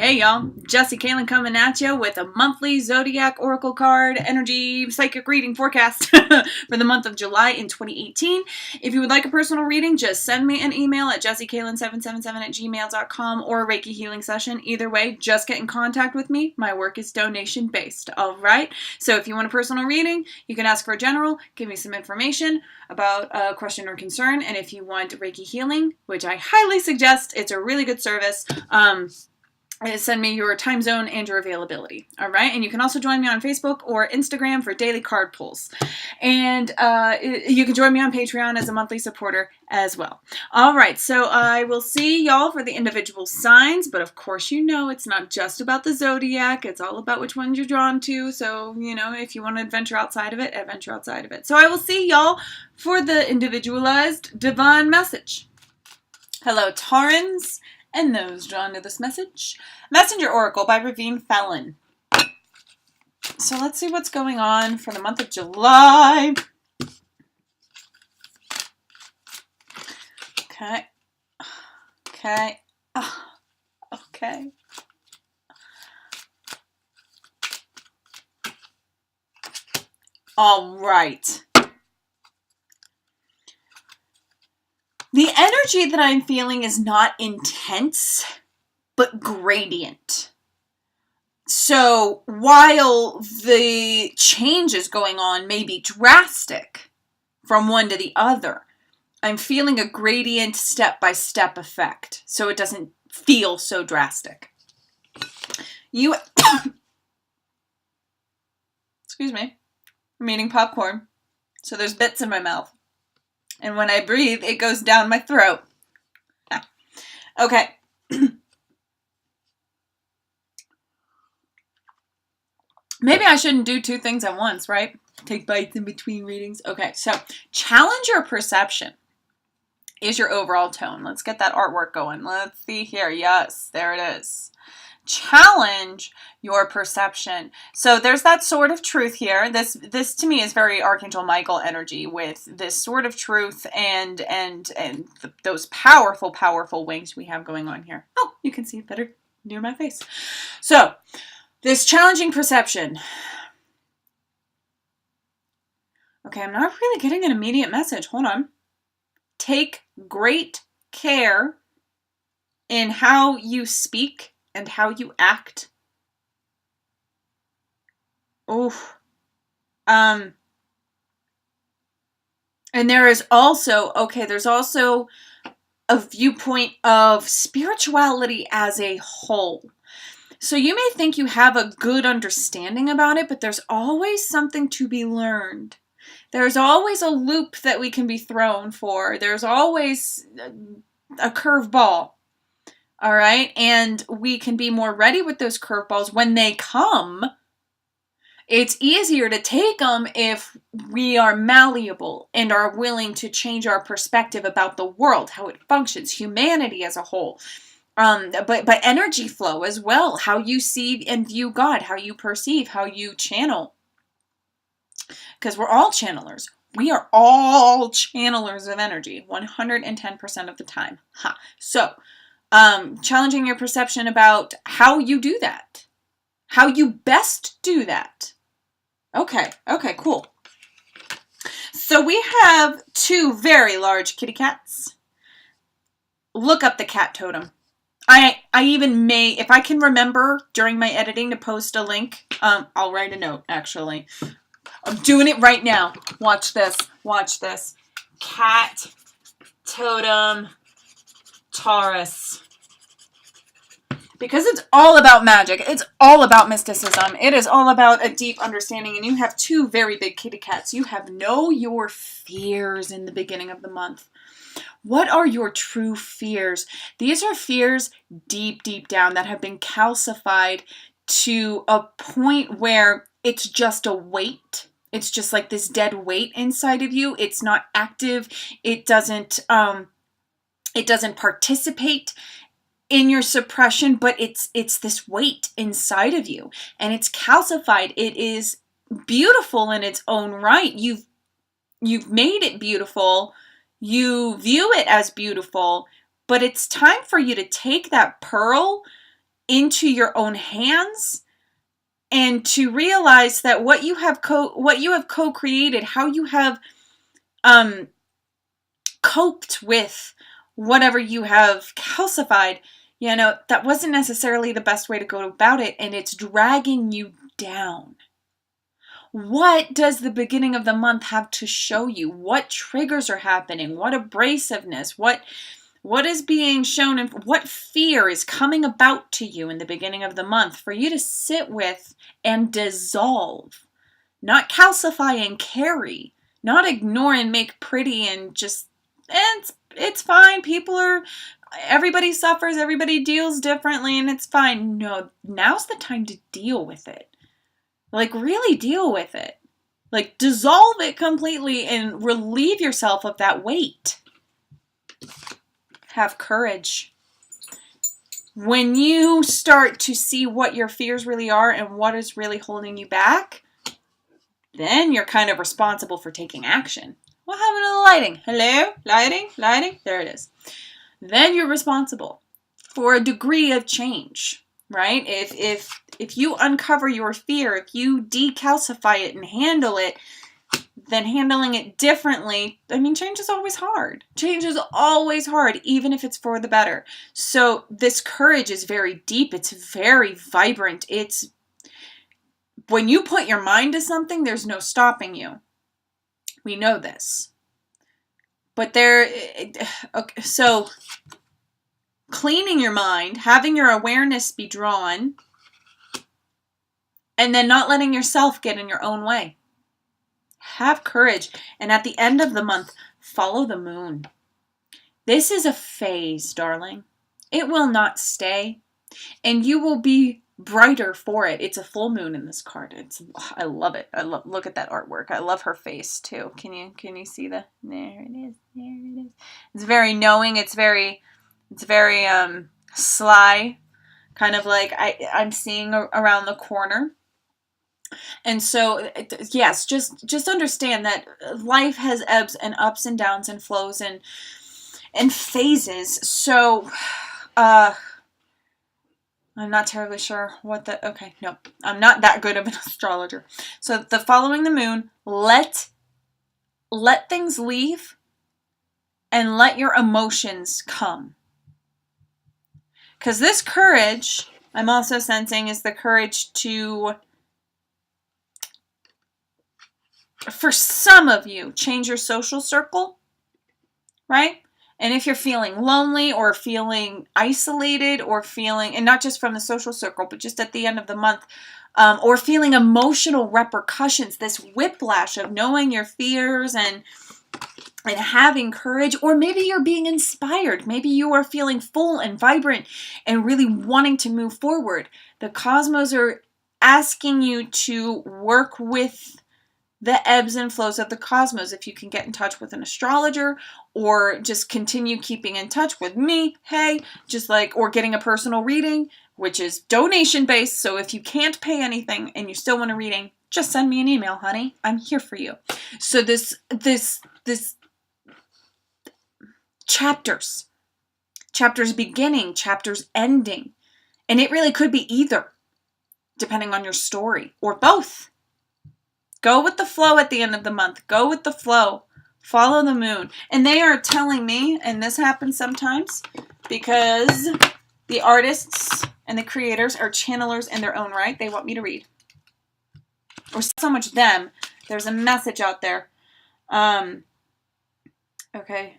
Hey y'all, Jesse Kalen coming at you with a monthly Zodiac Oracle card energy psychic reading forecast for the month of July in 2018. If you would like a personal reading, just send me an email at jessekalen777@gmail.com or a Reiki healing session. Either way, just get in contact with me. My work is donation based, alright? So if you want a personal reading, you can ask for a general, give me some information about a question or concern, and if you want Reiki healing, which I highly suggest, it's a really good service, send me your time zone and your availability. All right. And you can also join me on Facebook or Instagram for daily card pulls. And you can join me on Patreon as a monthly supporter as well. All right. So I will see y'all for the individual signs. But of course, you know, it's not just about the zodiac. It's all about which ones you're drawn to. So, you know, if you want to adventure outside of it, adventure outside of it. So I will see y'all for the individualized divine message. Hello, Taurans. And those drawn to this message. Messenger Oracle by Ravine Fallon. So let's see what's going on for the month of July. Okay. Okay. Okay. All right. The energy that I'm feeling is not intense, but gradient. So while the changes going on may be drastic from one to the other, I'm feeling a gradient step-by-step effect, so it doesn't feel so drastic. Excuse me, I'm eating popcorn, so there's bits in my mouth. And when I breathe, it goes down my throat. Okay. Maybe I shouldn't do two things at once, right? Take bites in between readings. Okay, so challenge your perception is your overall tone. Let's get that artwork going. Let's see here. Yes, there it is. Challenge your perception. So there's that sword of truth here. This to me is very Archangel Michael energy with this sword of truth and those powerful wings we have going on here. Oh, you can see it better near my face. So this challenging perception. Okay, I'm not really getting an immediate message. Hold on. Take great care in how you speak and how you act. Oof. And there is also, there's also a viewpoint of spirituality as a whole. So you may think you have a good understanding about it, but there's always something to be learned. There's always a loop that we can be thrown for. There's always a curveball. All right, and we can be more ready with those curveballs when they come. It's easier to take them if we are malleable and are willing to change our perspective about the world, how it functions, humanity as a whole. But energy flow as well, how you see and view God, how you perceive, how you channel. Because we're all channelers. We are all channelers of energy, 110% of the time. So, challenging your perception about how you do that. How you best do that. Okay, cool. So we have two very large kitty cats. Look up the cat totem. I even may, if I can remember during my editing to post a link, I'll write a note, actually. I'm doing it right now. Watch this. Cat totem Taurus. Because it's all about magic. It's all about mysticism. It is all about a deep understanding. And you have two very big kitty cats. You have know your fears in the beginning of the month. What are your true fears? These are fears deep down that have been calcified to a point where it's just a weight. It's just like this dead weight inside of you. It's not active. It doesn't participate in your suppression, but it's this weight inside of you, and it's calcified. It is beautiful in its own right. You've made it beautiful. You view it as beautiful, but it's time for you to take that pearl into your own hands, and to realize that what you have co-created, how you have coped with whatever you have calcified, that wasn't necessarily the best way to go about it, and it's dragging you down. What does the beginning of the month have to show you? What triggers are happening? What abrasiveness? What is being shown, and what fear is coming about to you in the beginning of the month for you to sit with and dissolve? Not calcify and carry, not ignore and make pretty and just, it's fine. Everybody suffers, everybody deals differently, and it's fine. No, now's the time to deal with it. Like, really deal with it. Like, dissolve it completely and relieve yourself of that weight. Have courage. When you start to see what your fears really are and what is really holding you back, then you're kind of responsible for taking action. What happened to the lighting? Hello? Lighting? There it is. Then you're responsible for a degree of change, right? If you uncover your fear, if you decalcify it and handle it, then handling it differently, change is always hard. Change is always hard, even if it's for the better. So this courage is very deep. It's very vibrant. It's when you put your mind to something, there's no stopping you. We know this. But so cleaning your mind, having your awareness be drawn, and then not letting yourself get in your own way. Have courage. And at the end of the month, follow the moon. This is a phase, darling. It will not stay. And you will be brighter for it. It's a full moon in this card. I love it. Look at that artwork. I love her face too. Can you see there it is. It's very knowing. It's very sly. Kind of like I'm seeing around the corner. And so, yes, just understand that life has ebbs and ups and downs and flows and phases. So, I'm not terribly sure I'm not that good of an astrologer. So the following the moon, let things leave and let your emotions come. Because this courage, I'm also sensing, is the courage to, for some of you, change your social circle, right? And if you're feeling lonely or feeling isolated or feeling, and not just from the social circle, but just at the end of the month, or feeling emotional repercussions, this whiplash of knowing your fears and having courage, or maybe you're being inspired. Maybe you are feeling full and vibrant and really wanting to move forward. The cosmos are asking you to work with the ebbs and flows of the cosmos. If you can get in touch with an astrologer or just continue keeping in touch with me, or getting a personal reading, which is donation based. So if you can't pay anything and you still want a reading, just send me an email, honey. I'm here for you. So this chapters beginning, chapters ending, and it really could be either, depending on your story, or both. Go with the flow at the end of the month. Go with the flow. Follow the moon. And they are telling me, and this happens sometimes, because the artists and the creators are channelers in their own right. They want me to read. Or so much them. There's a message out there. Okay.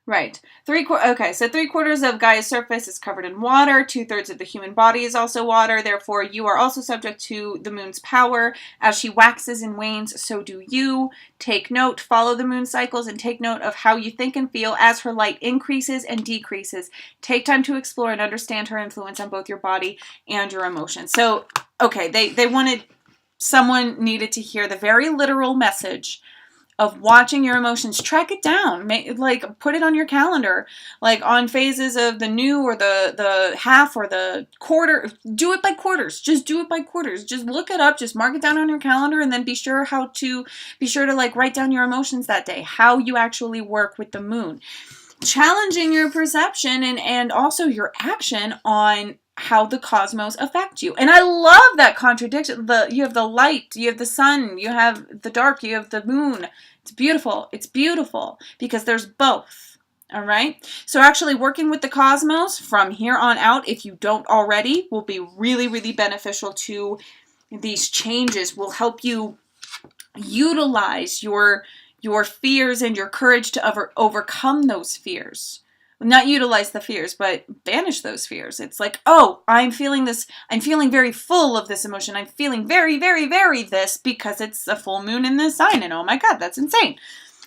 Right. So 3/4 of Gaia's surface is covered in water. 2/3 of the human body is also water. Therefore, you are also subject to the moon's power. As she waxes and wanes, so do you. Take note, follow the moon cycles, and take note of how you think and feel as her light increases and decreases. Take time to explore and understand her influence on both your body and your emotions. So, okay, someone needed to hear the very literal message of watching your emotions. Track it down. Put it on your calendar. On phases of the new or the half or the quarter. Do it by quarters. Just do it by quarters. Just look it up. Just mark it down on your calendar, and then be sure to write down your emotions that day. How you actually work with the moon. challenging your perception and also your action on how the cosmos affect you. And I love that contradiction. You have the light, you have the sun, you have the dark, you have the moon. It's beautiful. It's beautiful because there's both. All right. So actually working with the cosmos from here on out, if you don't already, will be really, really beneficial to these changes. Will help you utilize your fears and your courage to overcome those fears. Not utilize the fears, but banish those fears. It's like, oh, I'm feeling this. I'm feeling very full of this emotion. I'm feeling very, very, very this because it's a full moon in this sign. And oh my God, that's insane.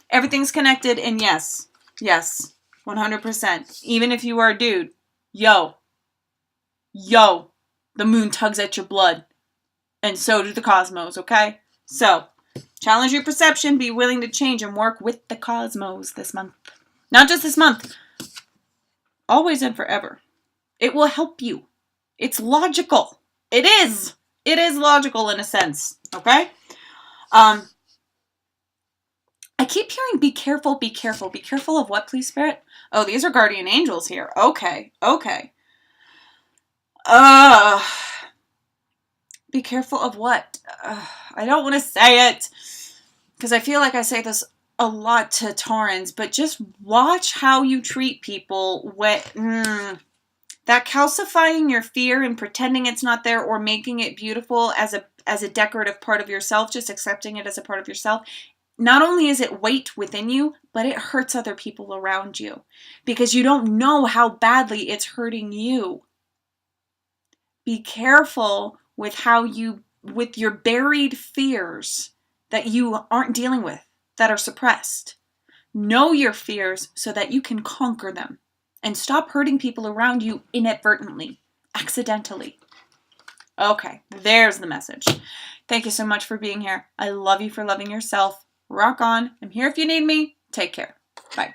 Everything's connected. And yes, 100%. Even if you are a dude, yo, the moon tugs at your blood. And so do the cosmos, okay? So, challenge your perception, be willing to change, and work with the cosmos this month. Not just this month. Always and forever. It will help you. It's logical. It is. It is logical in a sense. Okay? I keep hearing be careful, be careful. Be careful of what, please, Spirit? Oh, these are guardian angels here. Okay. Be careful of what? I don't want to say it because I feel like I say this a lot to Taurans, but just watch how you treat people when that calcifying your fear and pretending it's not there or making it beautiful as a decorative part of yourself, just accepting it as a part of yourself. Not only is it weight within you, but it hurts other people around you because you don't know how badly it's hurting you. Be careful with with your buried fears that you aren't dealing with, that are suppressed. Know your fears so that you can conquer them and stop hurting people around you inadvertently, accidentally. Okay, there's the message. Thank you so much for being here. I love you for loving yourself. Rock on. I'm here if you need me. Take care. Bye.